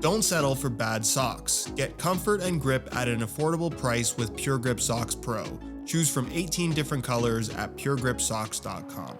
Don't settle for bad socks. Get comfort and grip at an affordable price with Pure Grip Socks Pro. Choose from 18 different colors at puregripsocks.com.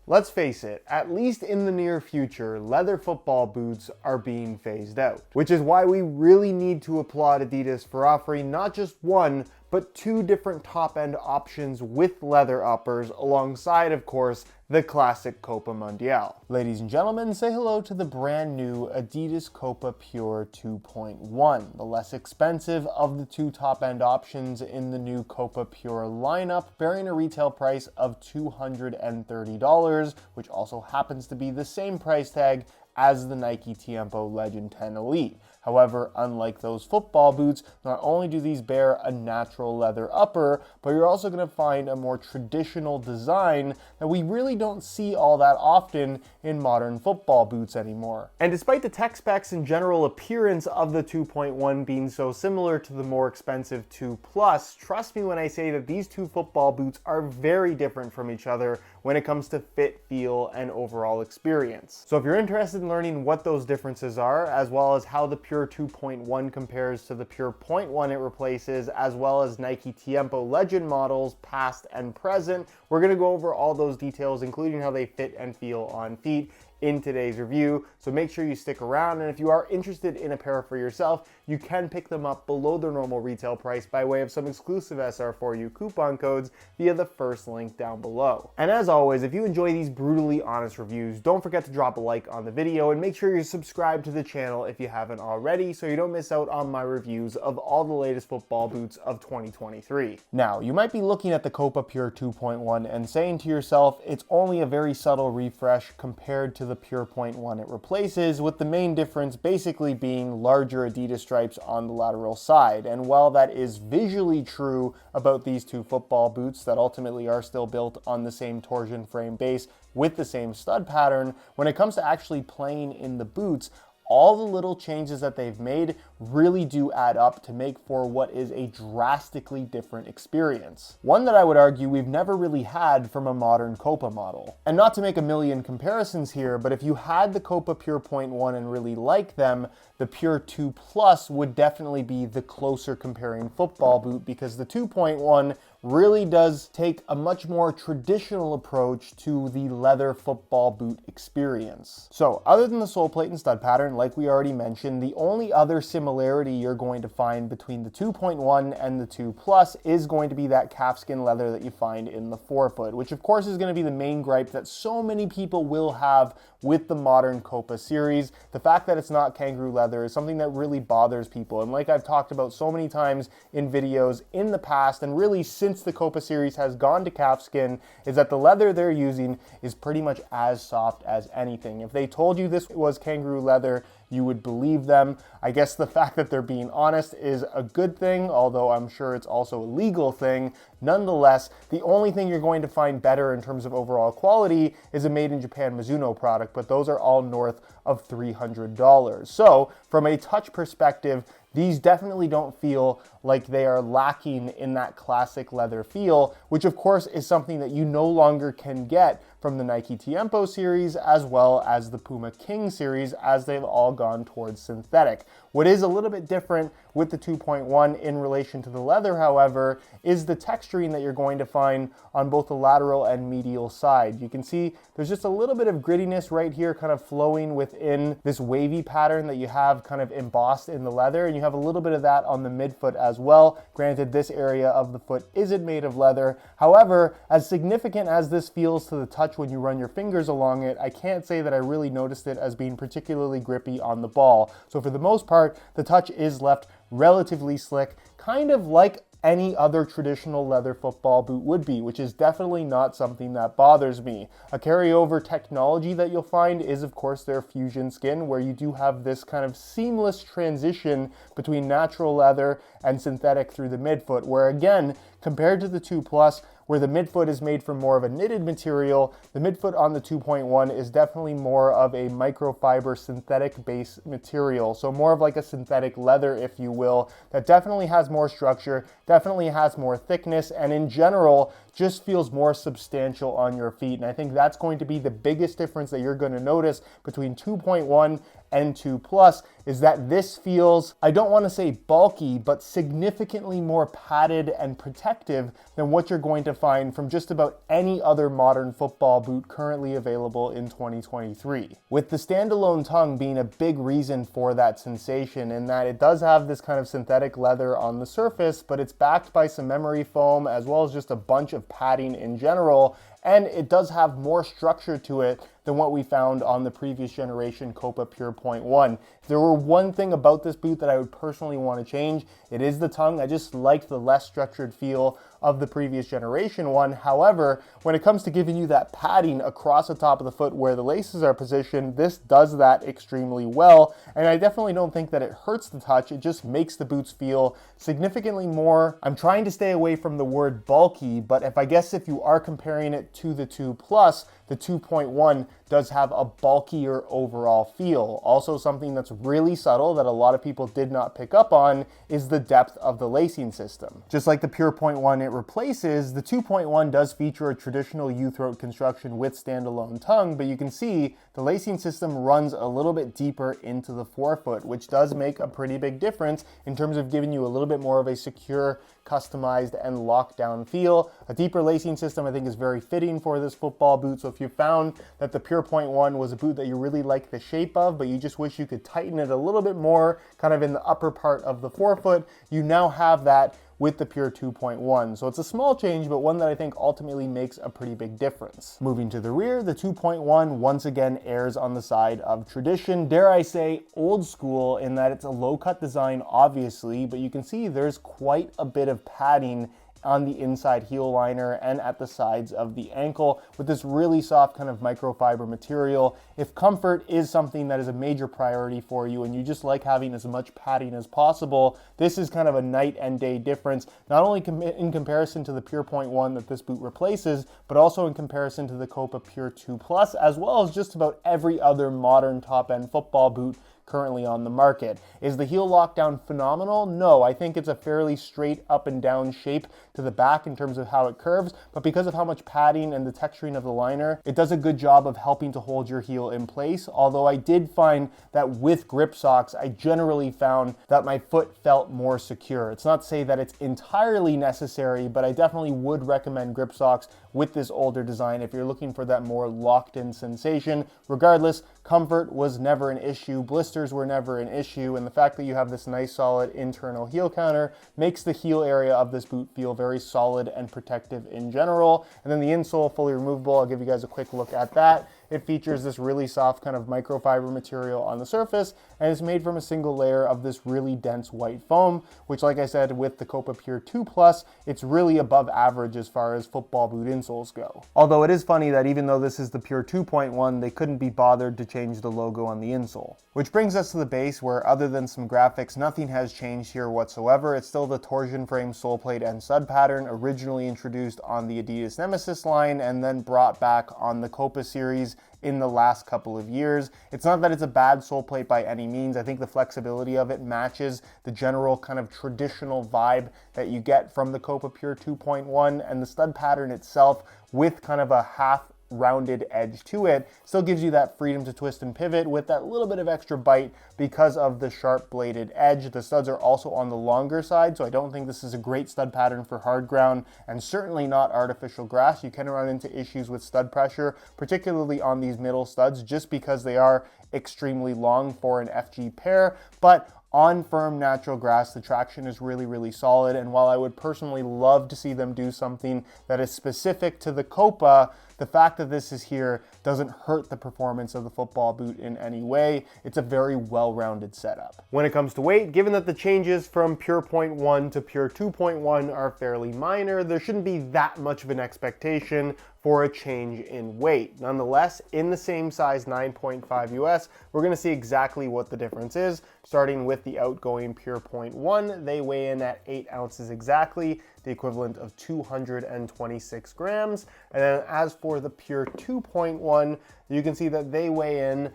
Let's face it, at least in the near future, leather football boots are being phased out, which is why we really need to applaud Adidas for offering not just one, but two different top-end options with leather uppers alongside, of course, the classic Copa Mundial. Ladies and gentlemen, say hello to the brand new Adidas Copa Pure 2.1, the less expensive of the two top-end options in the new Copa Pure lineup, bearing a retail price of $230, which also happens to be the same price tag as the Nike Tiempo Legend 10 Elite. However, unlike those football boots, not only do these bear a natural leather upper, but you're also going to find a more traditional design that we really don't see all that often in modern football boots anymore. And despite the tech specs and general appearance of the 2.1 being so similar to the more expensive 2 Plus, trust me when I say that these two football boots are very different from each other when it comes to fit, feel, and overall experience. So if you're interested in learning what those differences are, as well as how the Pure 2.1 compares to the Pure 0.1 it replaces, as well as Nike Tiempo Legend models, past and present, we're gonna go over all those details, including how they fit and feel on feet in today's review. So make sure you stick around, and if you are interested in a pair for yourself, you can pick them up below their normal retail price by way of some exclusive SR4U coupon codes via the first link down below. And as always, if you enjoy these brutally honest reviews, don't forget to drop a like on the video and make sure you're subscribed to the channel if you haven't already so you don't miss out on my reviews of all the latest football boots of 2023. Now, you might be looking at the Copa Pure 2.1 and saying to yourself, it's only a very subtle refresh compared to the Pure 0.1 it replaces, with the main difference basically being larger Adidas stripes on the lateral side. And while that is visually true about these two football boots that ultimately are still built on the same torsion frame base with the same stud pattern, when it comes to actually playing in the boots, all the little changes that they've made really do add up to make for what is a drastically different experience. One that I would argue we've never really had from a modern Copa model. And not to make a million comparisons here, but if you had the Copa Pure 0.1 and really like them, the Pure 2 Plus would definitely be the closer comparing football boot, because the 2.1 really does take a much more traditional approach to the leather football boot experience. So other than the sole plate and stud pattern, like we already mentioned, the only other similarity you're going to find between the 2.1 and the 2 Plus is going to be that calfskin leather that you find in the forefoot, which of course is going to be the main gripe that so many people will have with the modern Copa series. The fact that it's not kangaroo leather is something that really bothers people. And like I've talked about so many times in videos in the past, and really since the Copa series has gone to calfskin, is that the leather they're using is pretty much as soft as anything. If they told you this was kangaroo leather, you would believe them. I guess the fact that they're being honest is a good thing, although I'm sure it's also a legal thing. Nonetheless, the only thing you're going to find better in terms of overall quality is a made in Japan Mizuno product, but those are all north of $300. So from a touch perspective, these definitely don't feel like they are lacking in that classic leather feel, which of course is something that you no longer can get from the Nike Tiempo series as well as the Puma King series, as they've all gone towards synthetic. What is a little bit different with the 2.1 in relation to the leather, however, is the texturing that you're going to find on both the lateral and medial side. You can see there's just a little bit of grittiness right here kind of flowing within this wavy pattern that you have kind of embossed in the leather, and you have a little bit of that on the midfoot as well. Granted, this area of the foot isn't made of leather. However, as significant as this feels to the touch when you run your fingers along it, I can't say that I really noticed it as being particularly grippy on the ball. So for the most part, the touch is left relatively slick, kind of like any other traditional leather football boot would be, which is definitely not something that bothers me. A carryover technology that you'll find is, of course, their fusion skin, where you do have this kind of seamless transition between natural leather and synthetic through the midfoot, where again, compared to the 2 Plus, where the midfoot is made from more of a knitted material, the midfoot on the 2.1 is definitely more of a microfiber synthetic base material. So more of like a synthetic leather, if you will, that definitely has more structure, definitely has more thickness, and in general, just feels more substantial on your feet. And I think that's going to be the biggest difference that you're going to notice between 2.1 and 2 Plus is that this feels, I don't want to say bulky, but significantly more padded and protective than what you're going to find from just about any other modern football boot currently available in 2023. With the standalone tongue being a big reason for that sensation, in that it does have this kind of synthetic leather on the surface, but it's backed by some memory foam as well as just a bunch of padding in general, and it does have more structure to it than what we found on the previous generation Copa Pure 0.1. If there were one thing about this boot that I would personally want to change, it is the tongue. I just like the less structured feel of the previous generation one. However, when it comes to giving you that padding across the top of the foot where the laces are positioned, this does that extremely well, and I definitely don't think that it hurts the touch. It just makes the boots feel significantly more, I'm trying to stay away from the word bulky, but if you are comparing it to the 2 Plus, the 2.1 does have a bulkier overall feel. Also, something that's really subtle that a lot of people did not pick up on is the depth of the lacing system. Just like the Pure 0.1 it replaces, the 2.1 does feature a traditional U-throat construction with standalone tongue, but you can see the lacing system runs a little bit deeper into the forefoot, which does make a pretty big difference in terms of giving you a little bit more of a secure, customized, and lockdown feel. A deeper lacing system I think is very fitting for this football boot, so if you found that the Pure 0.1 was a boot that you really like the shape of, but you just wish you could tighten it a little bit more, kind of in the upper part of the forefoot, you now have that with the Pure 2.1. So it's a small change, but one that I think ultimately makes a pretty big difference. Moving to the rear, the 2.1 once again errs on the side of tradition, dare I say old school, in that it's a low-cut design obviously, but you can see there's quite a bit of padding on the inside heel liner and at the sides of the ankle with this really soft kind of microfiber material. If comfort is something that is a major priority for you and you just like having as much padding as possible, this is kind of a night and day difference, not only in comparison to the Pure 0.1 that this boot replaces, but also in comparison to the Copa Pure 2 Plus, as well as just about every other modern top-end football boot currently on the market. Is the heel lockdown phenomenal? No, I think it's a fairly straight up and down shape to the back in terms of how it curves, but because of how much padding and the texturing of the liner, it does a good job of helping to hold your heel in place. Although I did find that with grip socks, I generally found that my foot felt more secure. It's not to say that it's entirely necessary, but I definitely would recommend grip socks with this older design if you're looking for that more locked in sensation. Regardless, comfort was never an issue, blisters were never an issue, and the fact that you have this nice solid internal heel counter makes the heel area of this boot feel very solid and protective in general. And then the insole, fully removable, I'll give you guys a quick look at that. It features this really soft kind of microfiber material on the surface, and it's made from a single layer of this really dense white foam, which, like I said, with the Copa Pure 2 Plus, it's really above average as far as football boot insoles go. Although it is funny that even though this is the Pure 2.1, they couldn't be bothered to change the logo on the insole. Which brings us to the base, where other than some graphics, nothing has changed here whatsoever. It's still the torsion frame sole plate and stud pattern originally introduced on the Adidas Nemesis line and then brought back on the Copa series in the last couple of years. It's not that it's a bad sole plate by any means. I think the flexibility of it matches the general kind of traditional vibe that you get from the Copa Pure 2.1, and the stud pattern itself with kind of a half rounded edge to it still gives you that freedom to twist and pivot with that little bit of extra bite because of the sharp bladed edge. The studs are also on the longer side, so I don't think this is a great stud pattern for hard ground and certainly not artificial grass. You can run into issues with stud pressure, particularly on these middle studs, just because they are extremely long for an FG pair, but on firm natural grass, the traction is really, really solid. And while I would personally love to see them do something that is specific to the Copa, the fact that this is here doesn't hurt the performance of the football boot in any way. It's a very well-rounded setup. When it comes to weight, given that the changes from Pure 0.1 to Pure 2.1 are fairly minor, there shouldn't be that much of an expectation for a change in weight. Nonetheless, in the same size 9.5 US, we're gonna see exactly what the difference is. Starting with the outgoing Pure 0.1, they weigh in at 8 ounces exactly, the equivalent of 226 grams. And then as for the Pure 2.1, you can see that they weigh in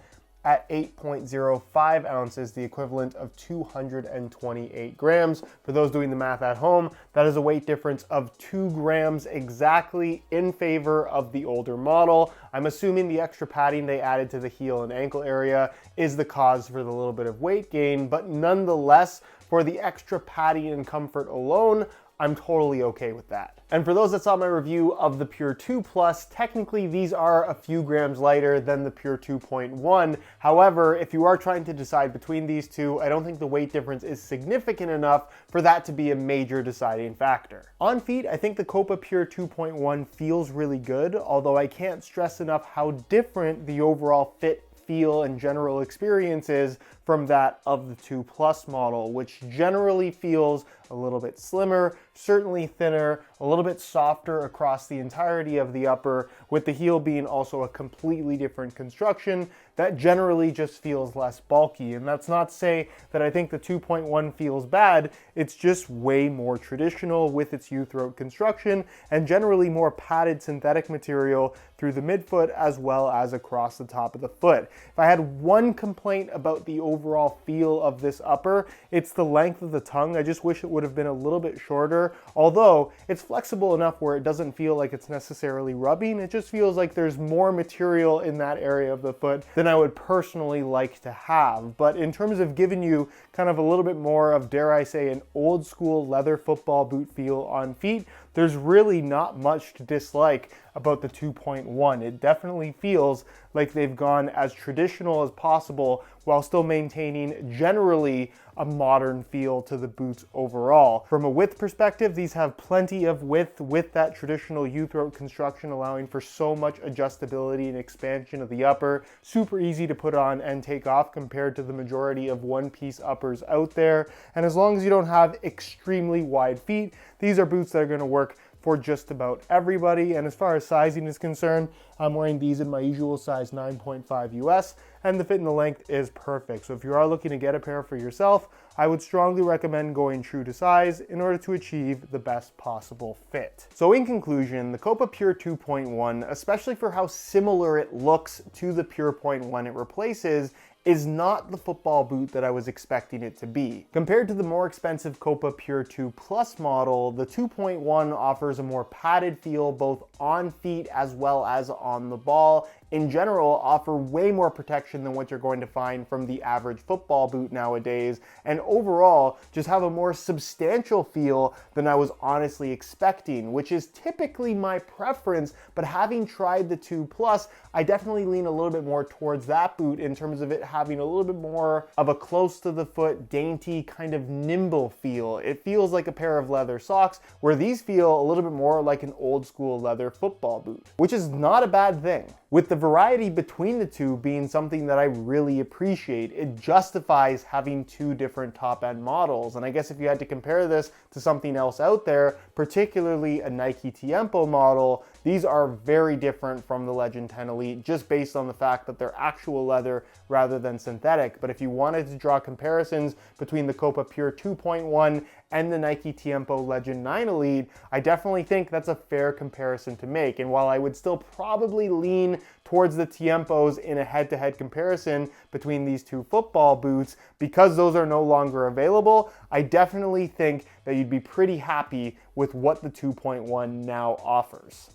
at 8.05 ounces, the equivalent of 228 grams. For those doing the math at home, that is a weight difference of 2 grams exactly in favor of the older model. I'm assuming the extra padding they added to the heel and ankle area is the cause for the little bit of weight gain, but nonetheless, for the extra padding and comfort alone, I'm totally okay with that. And for those that saw my review of the Pure 2 Plus, technically these are a few grams lighter than the Pure 2.1. However, if you are trying to decide between these two, I don't think the weight difference is significant enough for that to be a major deciding factor. On feet, I think the Copa Pure 2.1 feels really good, although I can't stress enough how different the overall fit, feel, and general experience is from that of the 2 Plus model, which generally feels a little bit slimmer, certainly thinner, a little bit softer across the entirety of the upper, with the heel being also a completely different construction that generally just feels less bulky. And that's not to say that I think the 2.1 feels bad, it's just way more traditional with its U-throat construction and generally more padded synthetic material through the midfoot as well as across the top of the foot. If I had one complaint about the overall feel of this upper, it's the length of the tongue. I just wish it would have been a little bit shorter, although it's flexible enough where it doesn't feel like it's necessarily rubbing. It just feels like there's more material in that area of the foot than I would personally like to have. But in terms of giving you kind of a little bit more of, dare I say, an old school leather football boot feel on feet, there's really not much to dislike about the 2.1. It definitely feels like they've gone as traditional as possible while still maintaining generally a modern feel to the boots overall. From a width perspective, these have plenty of width with that traditional U-throat construction, allowing for so much adjustability and expansion of the upper. Super easy to put on and take off compared to the majority of one-piece uppers out there. And as long as you don't have extremely wide feet, these are boots that are going to work for just about everybody. And as far as sizing is concerned, I'm wearing these in my usual size 9.5 US, and the fit and the length is perfect. So if you are looking to get a pair for yourself, I would strongly recommend going true to size in order to achieve the best possible fit. So in conclusion, the Copa Pure 2.1, especially for how similar it looks to the Pure 0.1 it replaces, is not the football boot that I was expecting it to be. Compared to the more expensive Copa Pure 2 Plus model, the 2.1 offers a more padded feel both on feet as well as on the ball. In general, offer way more protection than what you're going to find from the average football boot nowadays, and overall just have a more substantial feel than I was honestly expecting, which is typically my preference, but having tried the 2 Plus, I definitely lean a little bit more towards that boot in terms of it having a little bit more of a close to the foot, dainty, kind of nimble feel. It feels like a pair of leather socks, where these feel a little bit more like an old school leather football boot, which is not a bad thing. With the variety between the two being something that I really appreciate, it justifies having two different top-end models. And I guess if you had to compare this to something else out there, particularly a Nike Tiempo model, these are very different from the Legend 10 Elite just based on the fact that they're actual leather rather than synthetic. But if you wanted to draw comparisons between the Copa Pure 2.1 and the Nike Tiempo Legend 9 Elite, I definitely think that's a fair comparison to make. And while I would still probably lean towards the Tiempos in a head-to-head comparison between these two football boots, because those are no longer available, I definitely think that you'd be pretty happy with what the 2.1 now offers.